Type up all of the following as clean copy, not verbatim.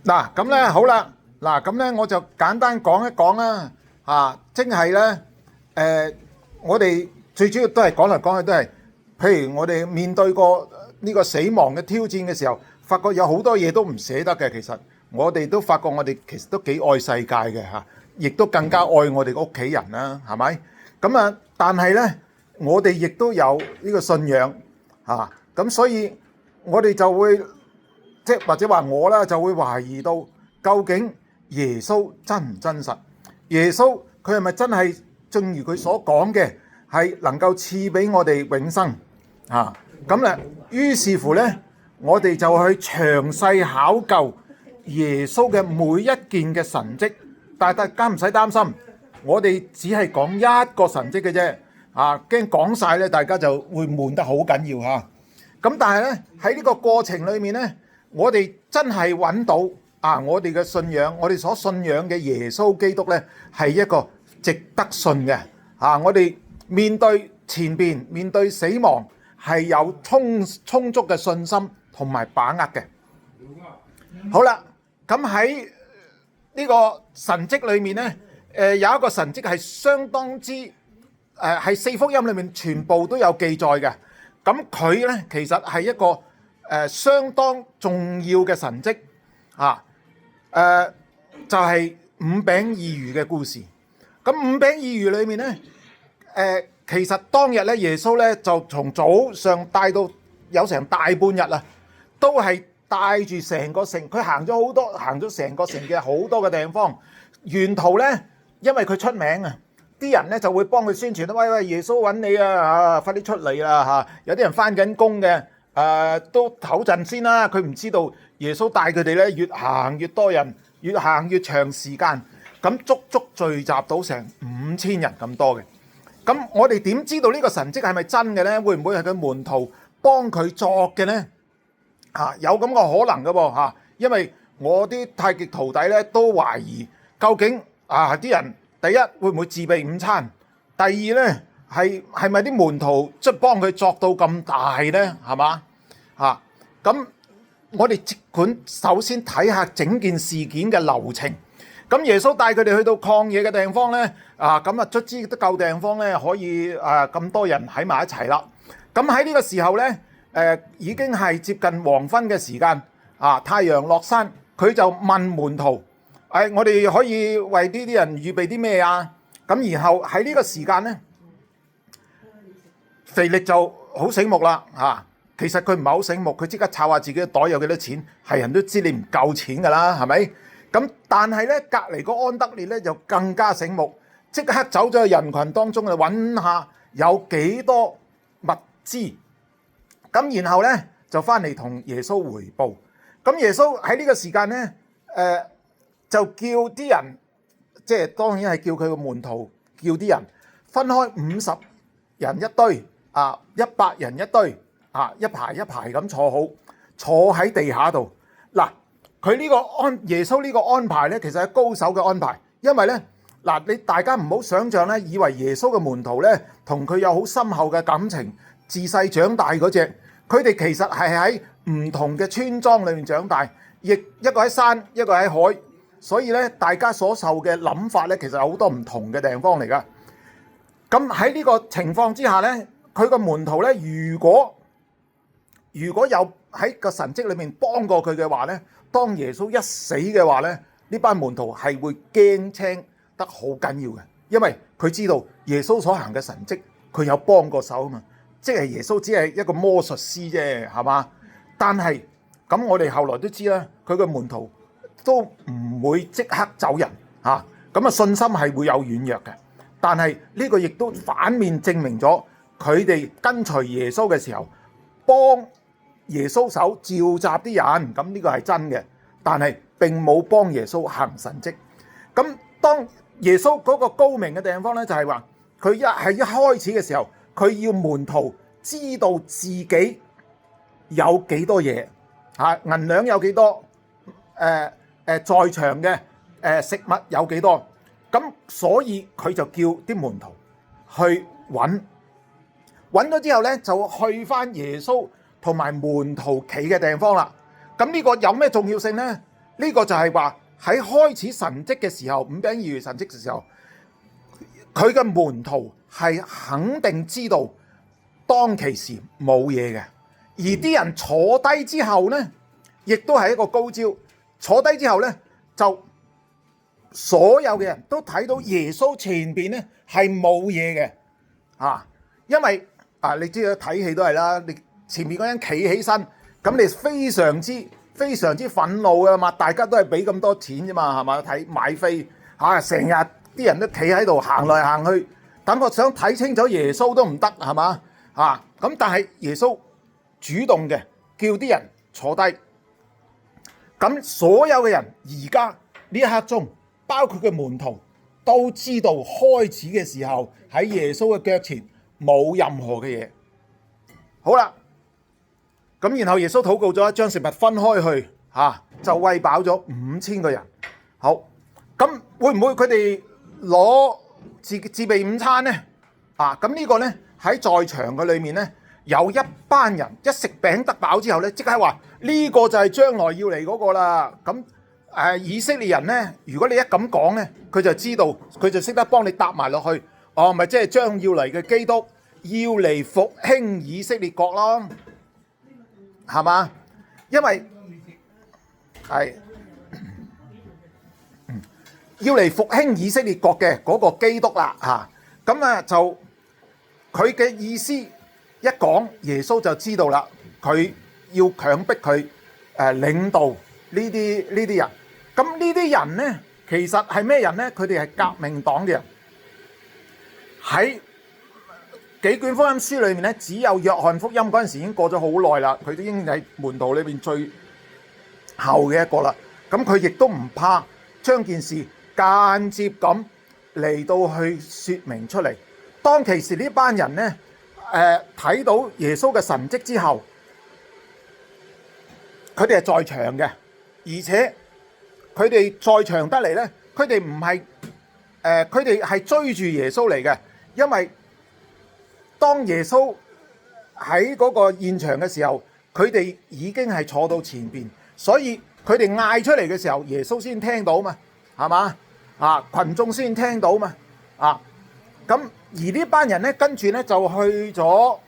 嗱，咁咧好啦，嗱咁咧我就簡單講一講啦，即係咧我哋最主要都係講嚟講去都係，譬如我哋面對過呢個死亡嘅挑戰嘅時候，發覺有好多嘢都唔捨得嘅。其實我哋都發覺我哋其實都幾愛世界嘅嚇，亦都更加愛我哋屋企人啦，係咪？咁啊，但係咧我哋亦都有呢個信仰嚇，咁所以我哋就會。即或者話我啦，就會懷疑到究竟耶穌真唔真實？耶穌佢係咪真係正如佢所講嘅，係能夠賜俾我哋永生？咁咧，於是乎咧，我哋就去詳細考究耶穌嘅每一件嘅神蹟。但係大家唔使擔心，我哋只係講一個神蹟嘅啫。驚講晒咧，大家就會悶得好緊要嚇。咁但係咧喺呢個過程裏面咧，我哋真係揾到我哋嘅信仰，我哋所信仰嘅耶穌基督呢，係一個值得信嘅。我哋面對前邊面對死亡係有充足嘅信心同埋把握嘅。好啦，咁喺呢個神蹟裏面呢，有一個神蹟係相當之係四福音裏面全部都有記載嘅。咁佢呢，其實係一個相當重要嘅神蹟就係五餅二魚嘅故事。咁五餅二魚裏面呢，其實當日咧耶穌咧就從早上帶到有成大半日啦，都係帶住成個城，佢行咗成個城嘅好多嘅地方。沿途咧，因為佢出名啊，啲人咧就會幫佢宣傳，喂，耶穌揾你啊，快啲出嚟啦有啲人返緊工嘅。都唞陣先啦，佢唔知道耶穌帶佢哋咧越行越多人，越行越長時間，咁足足聚集到成5000人咁多嘅。咁我哋點知道呢個神蹟係咪真嘅呢？會唔會係佢門徒幫佢作嘅呢？有咁個可能嘅噃，因為我啲太極徒弟咧都懷疑，究竟啲人第一會唔會自備午餐，第二呢係咪啲門徒即係幫佢作到咁大呢？係嘛？咁我哋即管首先睇下整件事件嘅流程。咁耶穌帶佢哋去到曠野嘅地方呢，咁卒之都夠地方呢，可以咁多人喺埋一齊啦。咁喺呢個時候呢，已經係接近黃昏嘅時間，太陽落山，佢就問門徒：我哋可以為呢啲人預備啲咩啊？咁然後喺呢個時間呢，腓力就好醒目啦，其實佢唔係好醒目，佢即刻抄下自己嘅袋有幾多錢，係人都知你唔夠錢㗎啦，係咪？咁但係咧，隔離個安德烈咧就更加醒目，即刻走咗去人群當中去揾下有幾多物資，咁然後咧就翻嚟同耶穌回報。咁耶穌喺呢個時間咧，就叫啲人，即係當然係叫佢個門徒，叫啲人分開50人一堆，100人一堆，一排一排咁坐好，坐喺地下度。嗱，佢呢個耶穌呢個安排呢，其實係高手嘅安排，因為呢，你大家唔好想象呢，以為耶穌嘅門徒呢，同佢有好深厚嘅感情，自細長大嗰隻，佢哋其實係喺唔同嘅村莊裏面長大，亦一個喺山，一個喺海，所以呢，大家所受嘅諗法呢，其實有好多唔同嘅地方嚟噶。咁喺呢個情況之下呢，佢個門徒呢，如果有喺個神蹟裏面幫過佢嘅話呢，當耶穌一死嘅話呢，呢班門徒係會驚青得好緊要嘅，因為佢知道耶穌所行嘅神蹟，佢有幫過手啊嘛，即係耶穌只係一個魔術師啫，係嘛？但係咁我哋後來都知啦，佢個門徒都唔會即刻走人嚇，咁信心係會有軟弱嘅。但係呢個亦都反面證明咗佢哋跟隨耶穌嘅時候，幫耶穌手召集啲人，咁呢個係真嘅。但係並冇幫耶穌行神蹟。咁當耶穌嗰個高明嘅地方呢，就係話佢一開始嘅時候，佢要門徒知道自己有幾多嘢，銀兩有幾多，在場嘅食物有幾多。咁所以佢就叫啲門徒去揾咗之後呢，就去翻耶穌同埋門徒企嘅地方啦。咁呢個有咩重要性呢？呢個就係話喺開始神蹟嘅時候，五餅二魚神蹟嘅時候，佢嘅門徒係肯定知道當其時冇嘢嘅，而啲人坐低之後呢，亦都係一個高招。坐低之後呢，就所有嘅人都睇到耶穌前邊呢係冇嘢嘅因為你知道睇戲都係啦，你前面嗰人企起身，咁你非常之憤怒㗎嘛，大家都係俾咁多錢啫嘛，係嘛，睇買飛成日啲人都企喺度行來行去，等我想睇清楚耶穌都唔得，係嘛咁但係耶穌主動嘅叫啲人坐低，咁所有嘅人而家呢一刻鐘，包括佢門徒都知道開始嘅時候喺耶穌嘅腳前冇任何嘅嘢。好啦，咁然後耶穌禱告咗，將食物分開去就餵飽咗5000個人。好，咁會唔會佢哋攞自備午餐呢？咁呢個呢，喺在場嘅裏面呢，有一班人一食餅得飽之後呢，即刻話呢個就係將來要嚟嗰個啦。咁以色列人呢，如果你一咁講呢，佢就知道，佢就識得幫你答埋落去。咪即係將要嚟嘅基督要嚟復興以色列國咯，係嘛？因為係要嚟復興以色列國嘅嗰個基督啦咁就佢嘅意思一講，耶穌就知道啦，佢要強迫佢領導呢啲人。咁呢啲人呢，其實係咩人呢？佢哋係革命黨嘅人。喺幾卷福音書裏面咧，只有約翰福音嗰陣時已經過咗好耐啦，佢都已經係門徒裏邊最後嘅一個啦。咁佢亦都唔怕將件事間接咁嚟到去說明出嚟。當其時呢班人呢，睇到耶穌嘅神蹟之後，佢哋係在場嘅，而且佢哋在場得嚟呢，佢哋唔係佢哋係追住耶穌嚟嘅。因為當耶穌喺嗰個現場嘅時候，佢哋已經係坐到前邊，所以佢哋嗌出嚟嘅時候，耶穌先聽到嘛，係嘛？群眾先聽到嘛，咁而呢班人咧，跟住咧就去咗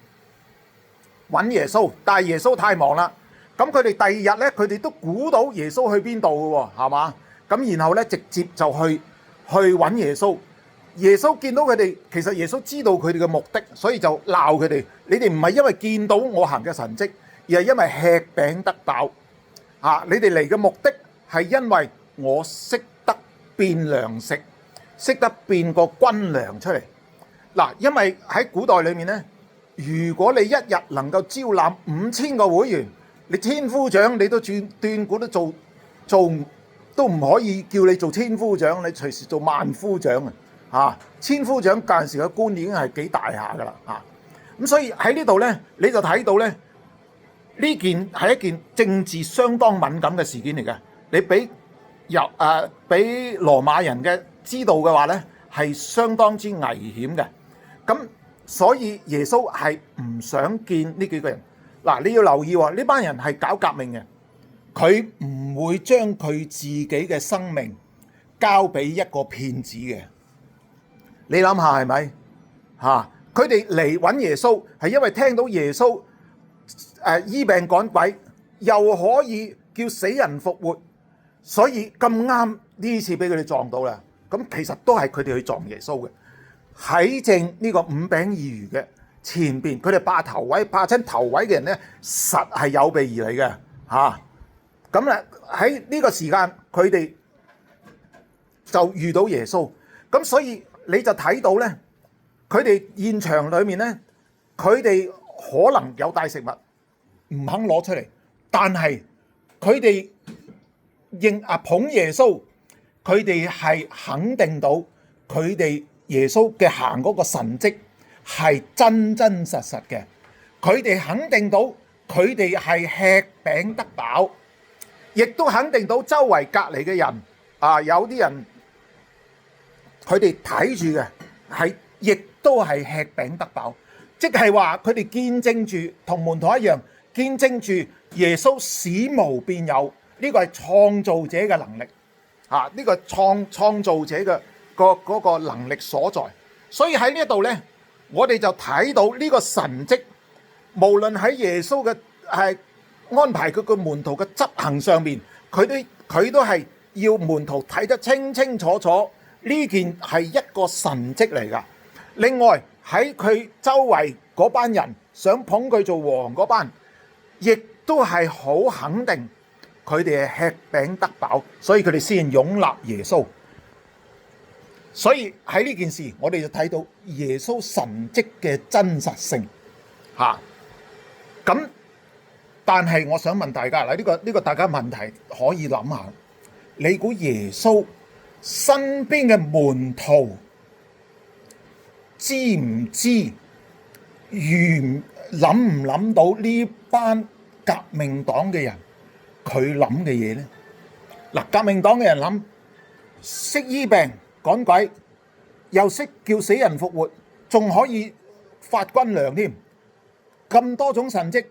揾耶穌，但係耶穌太忙啦。咁佢哋第二日咧，佢哋都估到耶穌去邊度嘅喎，係嘛？咁然後咧，直接就去揾耶穌。耶穌見到佢哋，其實耶穌知道佢哋嘅目的，所以就鬧佢哋。你哋唔係因為見到我行嘅神蹟，而係因為吃餅得飽。你哋嚟嘅目的係因為我識得變糧食，識得變個軍糧出嚟。嗱，因為喺古代裏面呢，如果你一日能夠招攬5000個會員，你千夫長你都斷估都做都唔可以叫你做千夫長，你隨時做萬夫長千夫長嗰陣時嘅官已經係幾大下噶啦咁所以喺呢度呢，你就睇到呢，呢件係一件政治相當敏感嘅事件嚟嘅。你俾羅馬人嘅知道嘅話呢，係相當之危險嘅。咁所以耶穌係唔想見呢幾個人。嗱，你要留意喎，呢班人係搞革命嘅，佢唔會將佢自己嘅生命交俾一個騙子嘅。你諗下係咪？佢哋嚟揾耶穌係因為聽到耶穌醫病趕鬼，又可以叫死人復活，所以咁啱呢次俾佢哋撞到啦。咁其實都係佢哋去撞耶穌嘅。喺正呢個五餅二魚嘅前邊，佢哋霸頭位，霸親頭位嘅人呢，實係有備而嚟嘅。咁咧喺呢個時間，佢哋就遇到耶穌，咁所以你就睇到呢，佢哋現場裏面呢，佢哋可能有帶食物，唔肯攞出嚟，但係佢哋捧耶穌，佢哋係肯定到佢哋耶穌嘅行嗰個神蹟係真真實實嘅，佢哋肯定到佢哋係吃餅得飽，亦都肯定到周圍隔離嘅人有啲人佢哋睇住嘅係，亦都係吃餅得飽，即係話佢哋見證住同門徒一樣，見證住耶穌使無變有，呢個係創造者嘅能力啊！呢個創造者嘅嗰個能力所在。所以喺呢一度呢，我哋就睇到呢個神蹟，無論喺耶穌嘅安排佢個門徒嘅執行上面，佢都係要門徒睇得清清楚楚，呢件係一個神蹟嚟㗎。另外喺佢周圍嗰班人想捧佢做王嗰班，亦都係好肯定佢哋係吃餅得飽，所以佢哋先擁立耶穌。所以喺呢件事，我哋就睇到耶穌神蹟嘅真實性嚇。咁但係我想問大家啦，呢個大家問題可以諗下，你估耶穌身邊嘅門徒知唔知諗唔諗到呢班革命黨嘅人佢諗嘅嘢呢？嗱，革命黨嘅人諗識醫病趕鬼，又識叫死人復活，仲可以發軍糧添，咁多種神蹟，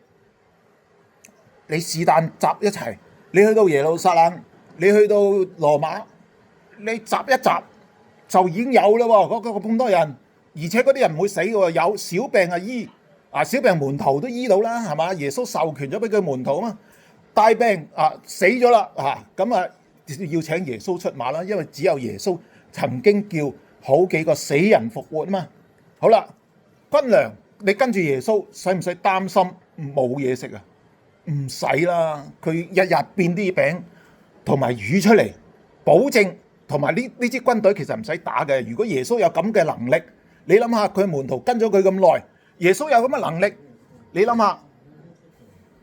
你是但集一齊，你去到耶路撒冷，你去到羅馬，你集一集就已經有啦喎，咁多人，而且嗰啲人唔會死嘅喎，有小病啊醫，小病門徒都醫到啦，係嘛？耶穌授權咗俾佢門徒啊嘛，大病死咗啦咁要請耶穌出馬啦，因為只有耶穌曾經叫好幾個死人復活啊嘛。好啦，軍糧你跟住耶穌，使唔使擔心冇嘢食啊？唔使啦，佢日日變啲餅同埋魚出嚟，保證同埋呢支軍隊其實唔使打嘅。如果耶穌有咁嘅能力，你諗下佢門徒跟咗佢咁耐，耶穌有咁嘅能力，你諗下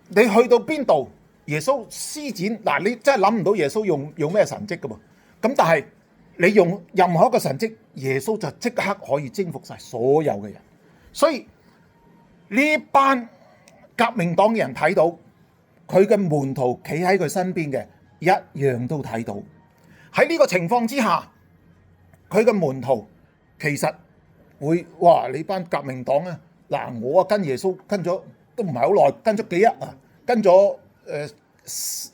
你去到邊度，耶穌施展嗱，你真係諗唔到耶穌用咩神蹟㗎喎。咁但係你用任何一個神蹟，耶穌就即刻可以征服晒所有嘅人。所以呢班革命黨嘅人睇到佢嘅門徒企喺佢身邊嘅，一樣都睇到。喺呢個情況之下，佢嘅門徒其實會哇！你班革命黨啊，嗱，我跟耶穌跟咗都唔係好耐，跟咗幾日跟咗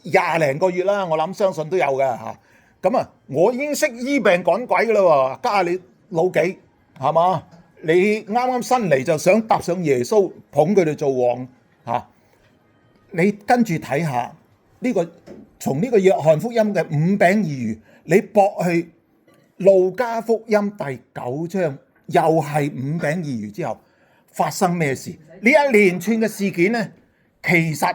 20零個月啦，我諗相信都有嘅嚇。咁我已經識醫病趕鬼嘅啦喎，加你老幾係嘛？你啱啱新嚟就想搭上耶穌捧佢哋做王嚇。你跟住睇下呢個，從呢個約翰福音嘅5餅2魚，你駁去路加福音第9章，又係5餅2魚之後發生咩事？呢一連串嘅事件呢，其實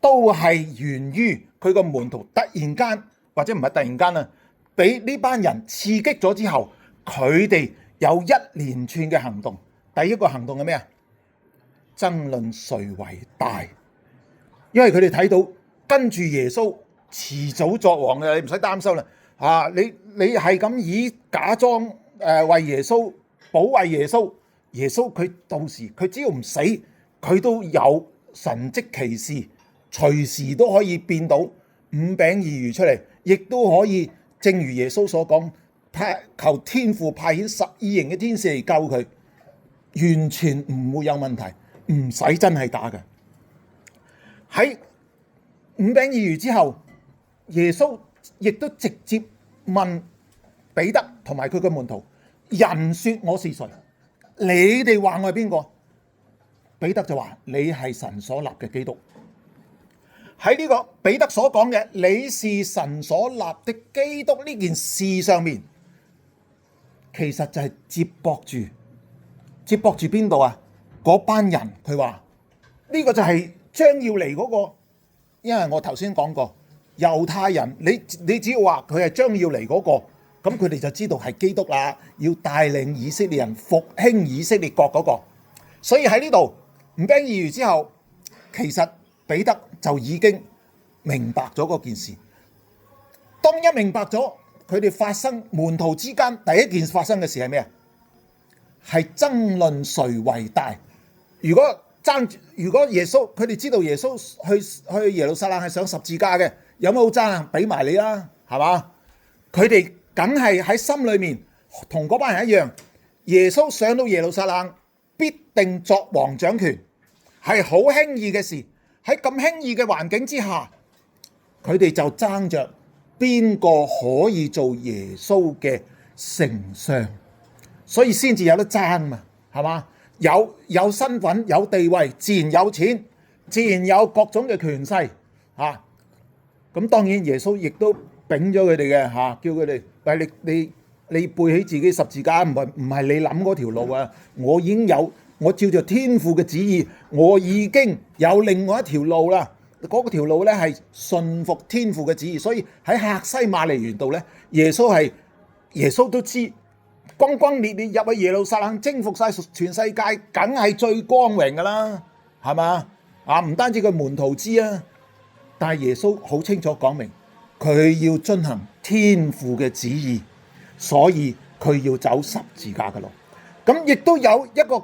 都係源於佢個門徒突然間，或者唔係突然間啊，俾呢班人刺激咗之後，佢哋有一連串嘅行動。第一個行動係咩啊？爭論誰為大。因為佢哋睇到跟住耶穌遲早作王嘅，你唔使擔心啦。你係咁以假裝為耶穌保衛耶穌，耶穌佢到時佢只要唔死，佢都有神蹟奇事，隨時都可以變到5餅2魚出嚟，亦都可以正如耶穌所講，求天父派遣12營嘅天使嚟救佢，完全唔會有問題，唔使真係打嘅。喺5餅2魚之後，耶穌亦都直接問彼得同埋佢嘅門徒：人說我是誰？你哋話我係邊個？彼得就話：你係神所立嘅基督。喺呢個彼得所講嘅你是神所立的基督呢件事上面，其實就係接駁住邊度啊？嗰班人佢話呢個就係將要嚟嗰個，因為我頭先講過，猶太人你只要話佢係將要嚟嗰個，咁佢哋就知道係基督啦，要帶領以色列人復興以色列國嗰個。所以喺呢度5餅2魚之後，其實彼得就已經明白咗嗰件事。當一明白咗，佢哋發生門徒之間第一件發生嘅事係咩啊？係爭論誰為大。如果耶穌佢哋知道耶穌去耶路撒冷係上十字架嘅，有冇好爭啊？俾埋你啦，係嘛？佢哋梗係喺心裏面同嗰班人一樣，耶穌上到耶路撒冷必定作王掌權，係好輕易嘅事。喺咁輕易嘅環境之下，佢哋就爭着邊個可以做耶穌嘅丞相，所以先至有得爭嘛，係嘛？有身份有地位，自然有錢，自然有各種嘅權勢啊。咁當然耶穌亦都丙咗佢哋嘅嚇，叫佢哋喂，你背起自己十字架，唔係你諗嗰條路啊！我已經有，我照着天父嘅旨意，我已經有另外一條路啦。嗰條路咧係順服天父嘅旨意，所以喺客西馬尼園度咧，耶穌都知轟轟烈烈入去耶路撒冷征服晒全世界，梗係最光榮噶啦，係嘛？啊，唔單止佢門徒知啊，但係耶穌好清楚講明，佢要遵行天父嘅旨意，所以佢要走十字架嘅路。咁亦都有一個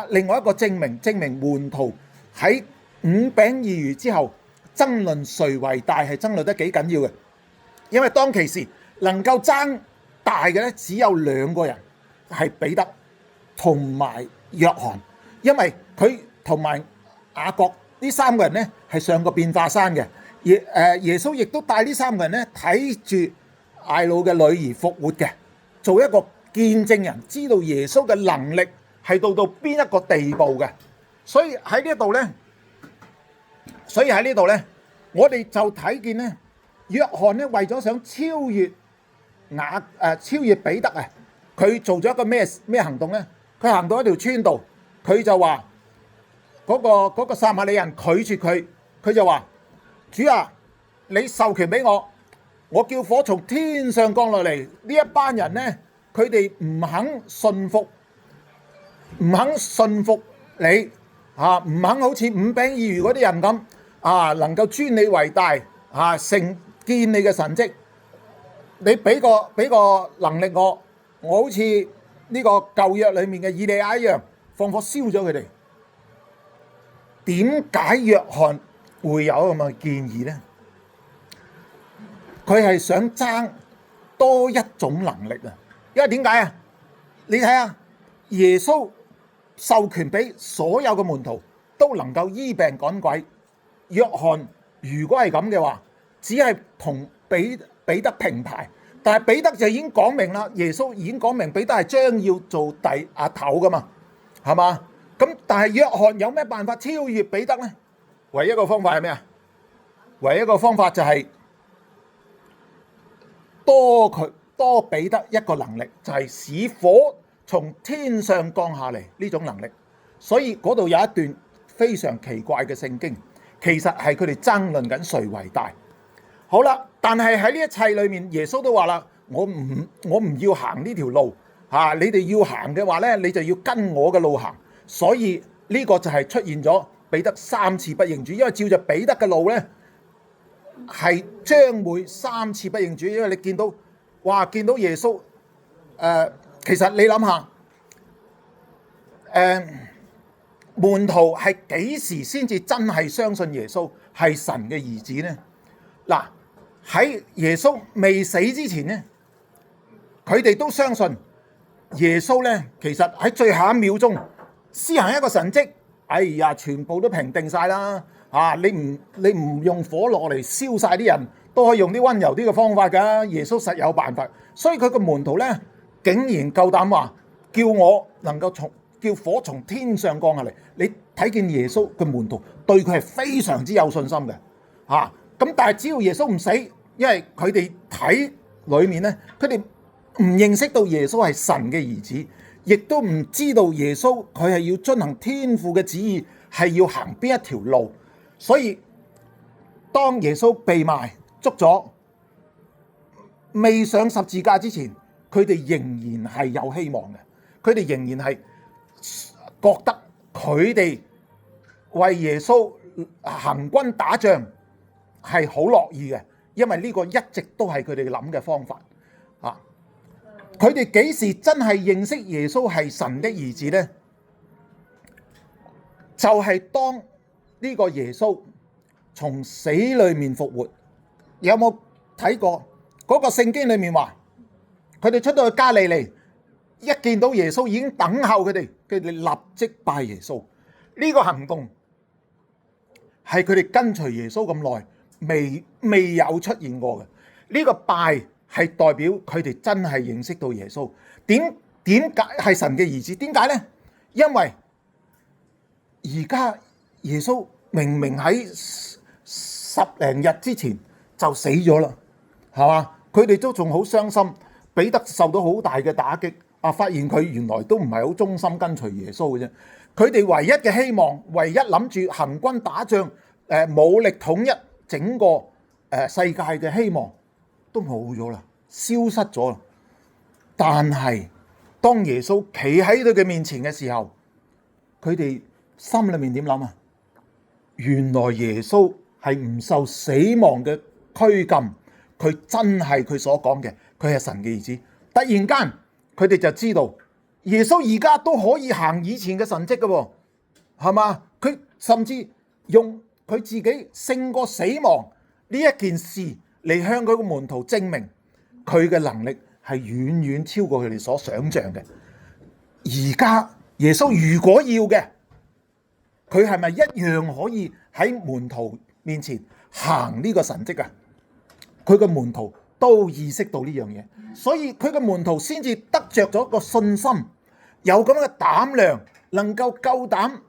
另外一個證明門徒喺5餅2魚之後爭論誰為大，係爭論得幾緊要嘅。因為當其時能夠爭大嘅咧，只有2個人，係彼得同埋約翰，因為佢同埋雅各呢3個人咧係上過變化山嘅。耶穌亦都帶呢3個人咧睇住睚魯嘅女兒復活嘅，做一個見證人，知道耶穌嘅能力係到邊一個地步嘅。所以喺呢度咧，我哋就睇見咧，約翰咧為咗想超越彼得啊，佢做咗一個咩行動咧？佢行到一條村度，佢就話嗰個撒瑪利人拒絕佢，佢就話：主啊，你授權俾我，我叫火從天上降落嚟。呢一班人咧，佢哋唔肯順服你啊，唔肯好似5餅2魚嗰啲人咁啊，能夠尊你為大啊，成見你嘅神蹟。你俾個能力我好似呢個舊約裏面嘅以利亞一樣，放火燒咗佢哋。點解約翰會有咁嘅建議呢？佢係想爭多一種能力啊！因為點解啊？你睇下耶穌授權俾所有嘅門徒都能夠醫病趕鬼，約翰如果係咁嘅話，只係同彼得平排，但係彼得就已經講明啦，耶穌已經講明彼得係將要做阿頭噶嘛，係嘛？咁但係約翰有咩辦法超越彼得呢？唯一一個方法係咩啊？唯一一個方法就係多彼得一個能力，就係使火從天上降下嚟呢種能力。所以嗰度有一段非常奇怪嘅聖經，其實係佢哋爭論緊誰為大。好啦，但係喺呢一切裏面，耶穌都話啦：我唔要行呢條路嚇，你哋要行嘅話咧，你就要跟我嘅路行。所以呢個就係出現咗彼得3次不認主，因為照着彼得嘅路咧，係將會3次不認主。因為你見到耶穌其實你諗下門徒係幾時先至真係相信耶穌係神嘅兒子呢？嗱，喺耶穌未死之前呢，佢哋都相信耶穌咧，其實喺最後1秒鐘施行一個神蹟，哎呀，全部都平定晒啦！啊，你唔用火落嚟燒晒啲人，都可以用啲溫柔啲嘅方法㗎。耶穌實有辦法，所以佢個門徒咧，竟然夠膽話叫我能夠叫火從天上降下嚟。你睇見耶穌嘅門徒對佢係非常之有信心嘅，嚇。咁但係只要耶穌唔死，因為佢哋睇裏面咧，佢哋唔認識到耶穌係神嘅兒子。亦都唔知道耶穌佢係要遵行天父嘅旨意，係要行邊一條路。所以當耶穌被賣捉咗，未上十字架之前，佢哋仍然係有希望嘅。佢哋仍然係覺得佢哋為耶穌行軍打仗係好樂意嘅，因為呢個一直都係佢哋諗嘅方法啊。佢哋幾時真係認識耶穌係神的兒子呢？就係當呢個耶穌從死裏面復活。有冇睇過嗰個聖經裏面話，佢哋出到去加利利，一見到耶穌已經等候佢哋立即拜耶穌。呢個行動係佢哋跟隨耶穌咁耐，未有出現過嘅。呢個拜係代表佢哋真係認識到耶穌。點解係神嘅兒子？點解呢？因為而家耶穌明明喺十零日之前就死咗啦，係嘛？佢哋都仲好傷心，彼得受到好大嘅打擊，發現佢原來都唔係好忠心跟隨耶穌嘅啫。佢哋唯一嘅希望，唯一諗住行軍打仗，武力統一整個世界嘅希望都冇咗啦，消失咗啦。但係當耶穌企喺佢嘅面前嘅時候，佢哋心裏面點諗啊？原來耶穌係唔受死亡嘅拘禁，佢真係佢所講嘅，佢係神嘅兒子。突然間佢哋就知道耶穌而家都可以行以前嘅神蹟嘅喎，係嘛？佢甚至用佢自己勝過死亡呢一件事嚟向佢嘅門徒證明佢嘅能力係遠遠超過佢哋所想象嘅。而家耶穌如果要嘅，佢係咪一樣可以喺門徒面前行呢個神蹟啊？佢嘅門徒都意識到呢樣嘢，所以佢嘅門徒先至得着咗個信心，有咁嘅膽量，能夠夠膽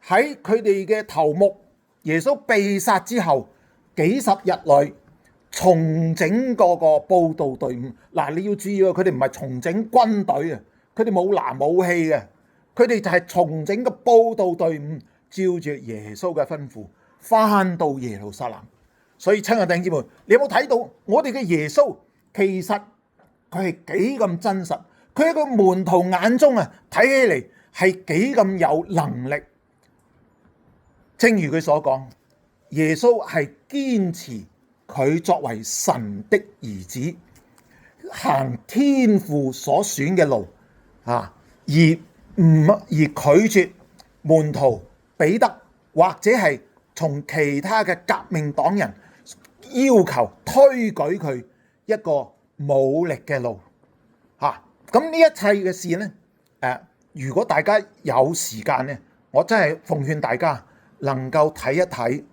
喺佢哋嘅頭目耶穌被殺之後幾十日內重整嗰個佈道隊伍。嗱，你要注意啊，佢哋唔係重整軍隊啊，佢哋冇拿武器嘅，佢哋就係重整個佈道隊伍，照住耶穌嘅吩咐翻到耶路撒冷。所以親愛弟兄姊妹，你有冇睇到我哋嘅耶穌其實佢係幾咁真實？佢喺個門徒眼中啊，睇起嚟係幾咁有能力。正如佢所講，耶穌係堅持佢作為神的兒子，行天父所選嘅路啊，而拒絕門徒彼得或者係從其他嘅革命黨人要求推舉佢一個武力嘅路嚇。咁呢一切嘅事呢，如果大家有時間呢，我真係奉勸大家能夠睇一睇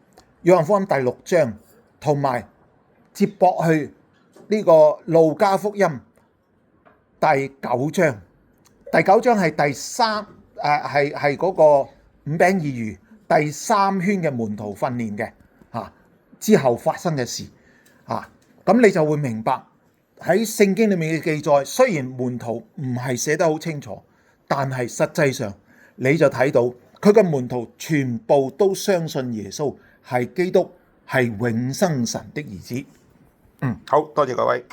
約翰福音第6章，同埋接駁去呢個路加福音第9章。第9章係係嗰個5餅2魚第3圈嘅門徒訓練嘅之後發生嘅事咁你就會明白喺聖經裏面嘅記載，雖然門徒唔係寫得好清楚，但係實際上你就睇到佢嘅門徒全部都相信耶穌係基督，係永生神的兒子。好多謝各位。